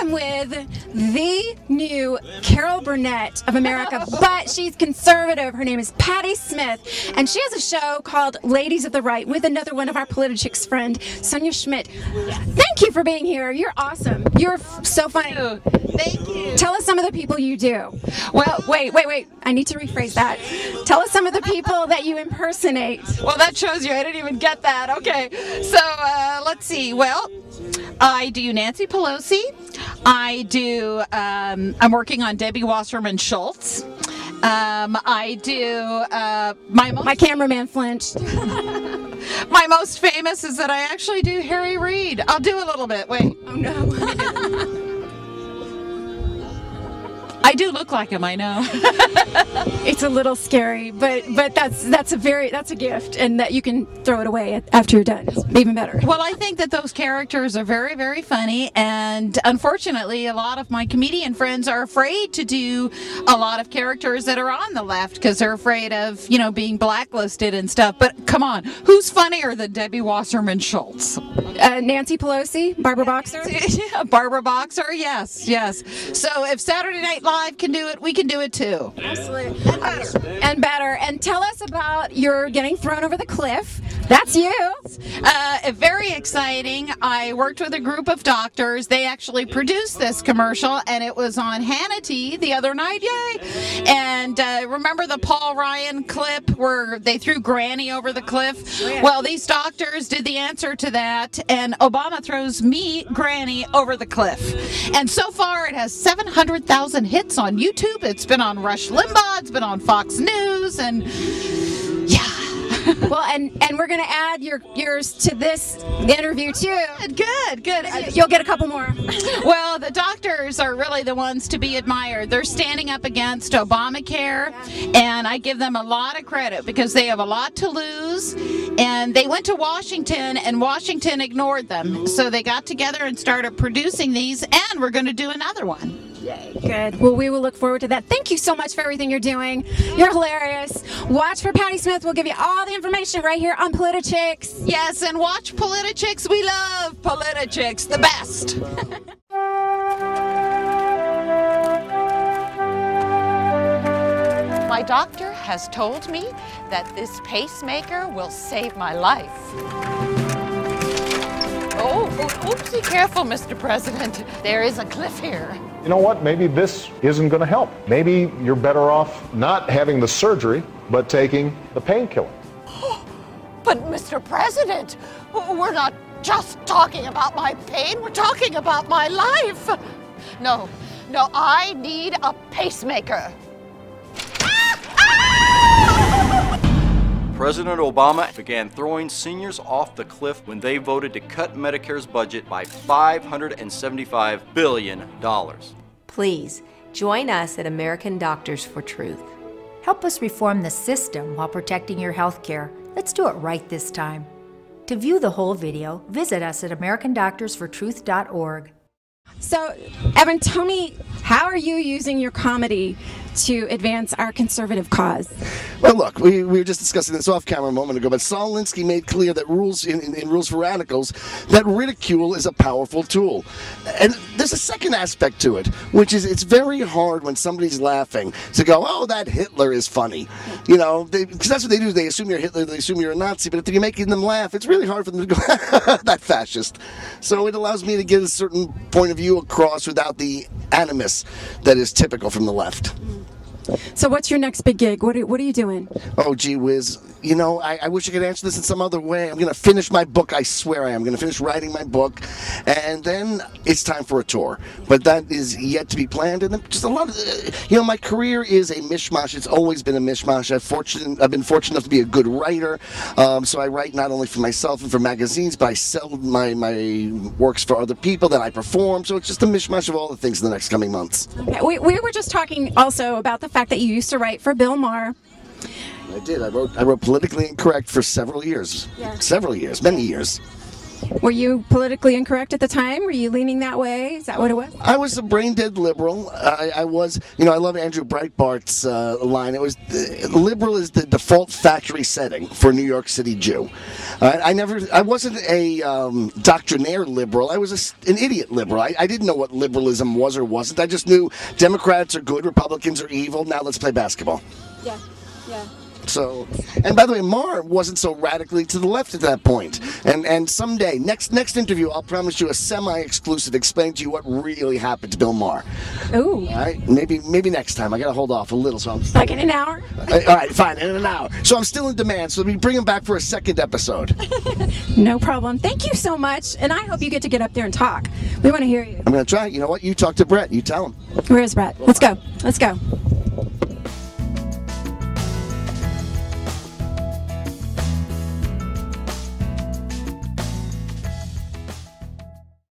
am with the new Carol Burnett of America, but she's conservative. Her name is Patti Smith, and she has a show called Ladies of the Right with another one of our PolitiChicks friend, Sonia Schmidt. Thank you for being here. You're awesome. You're so funny. Thank you. Tell us some of the people you do. Well, wait. I need to rephrase that. Tell us some of the people that you impersonate. Well, that shows you I didn't even get that. Okay, so let's see. Well, I do Nancy Pelosi. I do, I'm working on Debbie Wasserman Schultz. I do, my cameraman flinched. My most famous is that I actually do Harry Reid. I'll do a little bit. Wait. Oh, no. I do look like him, I know. It's a little scary, but that's a gift, and that you can throw it away after you're done. It's even better. Well, I think that those characters are very, very funny, and unfortunately, a lot of my comedian friends are afraid to do a lot of characters that are on the left because they're afraid of, being blacklisted and stuff. But come on, who's funnier than Debbie Wasserman Schultz? Nancy Pelosi, Barbara Boxer. Yeah, Barbara Boxer, yes. So if Saturday Night Live can do it, we can do it too. Absolutely. And better. And tell us about your getting thrown over the cliff. That's you. Very exciting. I worked with a group of doctors. They actually produced this commercial, and it was on Hannity the other night. Yay! And remember the Paul Ryan clip where they threw Granny over the cliff? Oh, yeah. Well, these doctors did the answer to that, and Obama throws me, Granny, over the cliff. And so far, it has 700,000 hits on YouTube. It's been on Rush Limbaugh. It's been on Fox News, and yeah. Well, and we're going to add yours to this interview too. Good. You'll get a couple more. Well, the doctors are really the ones to be admired. They're standing up against Obamacare, and I give them a lot of credit because they have a lot to lose. And they went to Washington, and Washington ignored them. So they got together and started producing these, and we're going to do another one. Yay. Good. Well, we will look forward to that. Thank you so much for everything you're doing. You're hilarious. Watch for Patti Smith. We'll give you all the information right here on PolitiChicks. Yes, and watch PolitiChicks. We love PolitiChicks, the best. My doctor has told me that this pacemaker will save my life. Oh, oopsie, careful, Mr. President. There is a cliff here. You know what? Maybe this isn't going to help. Maybe you're better off not having the surgery, but taking the painkiller. But, Mr. President, we're not just talking about my pain. We're talking about my life. No, I need a pacemaker. President Obama began throwing seniors off the cliff when they voted to cut Medicare's budget by $575 billion. Please, join us at American Doctors for Truth. Help us reform the system while protecting your health care. Let's do it right this time. To view the whole video, visit us at americandoctorsfortruth.org. So, Evan, tell me, how are you using your comedy to advance our conservative cause? Well, look, we were just discussing this off camera a moment ago, but Saul Alinsky made clear that rules in Rules for Radicals, that ridicule is a powerful tool. And there's a second aspect to it, which is it's very hard when somebody's laughing to go, oh, that Hitler is funny. Because that's what they do. They assume you're Hitler, they assume you're a Nazi, but if you're making them laugh, it's really hard for them to go, that fascist. So it allows me to get a certain point of view across without the animus that is typical from the left. So what's your next big gig? What are you doing? Oh, gee whiz. I wish I could answer this in some other way. I'm going to finish my book. I swear I am. I'm going to finish writing my book. And then it's time for a tour. But that is yet to be planned. And then just a lot of, my career is a mishmash. It's always been a mishmash. I've been fortunate enough to be a good writer. So I write not only for myself and for magazines, but I sell my works for other people that I perform. So it's just a mishmash of all the things in the next coming months. Okay. We were just talking also about the fact that you used to write for Bill Maher. I did. I wrote Politically Incorrect for several years. Yeah. Several years, many years. Were you politically incorrect at the time? Were you leaning that way? Is that what it was? I was a brain-dead liberal. I was, you know, I love Andrew Breitbart's line. It was, liberal is the default factory setting for a New York City Jew. I wasn't a doctrinaire liberal. I was an idiot liberal. I didn't know what liberalism was or wasn't. I just knew Democrats are good, Republicans are evil. Now let's play basketball. Yeah, yeah. So, and by the way, Maher wasn't so radically to the left at that point. And someday, next interview, I'll promise you a semi-exclusive, explain to you what really happened to Bill Maher. Ooh. All right, maybe next time. I got to hold off a little, so I'm. Like in an hour? All right, fine, in an hour. So I'm still in demand. So we bring him back for a second episode. No problem. Thank you so much, and I hope you get up there and talk. We want to hear you. I'm gonna try. You know what? You talk to Brett. You tell him. Where is Brett? Let's go. Let's go.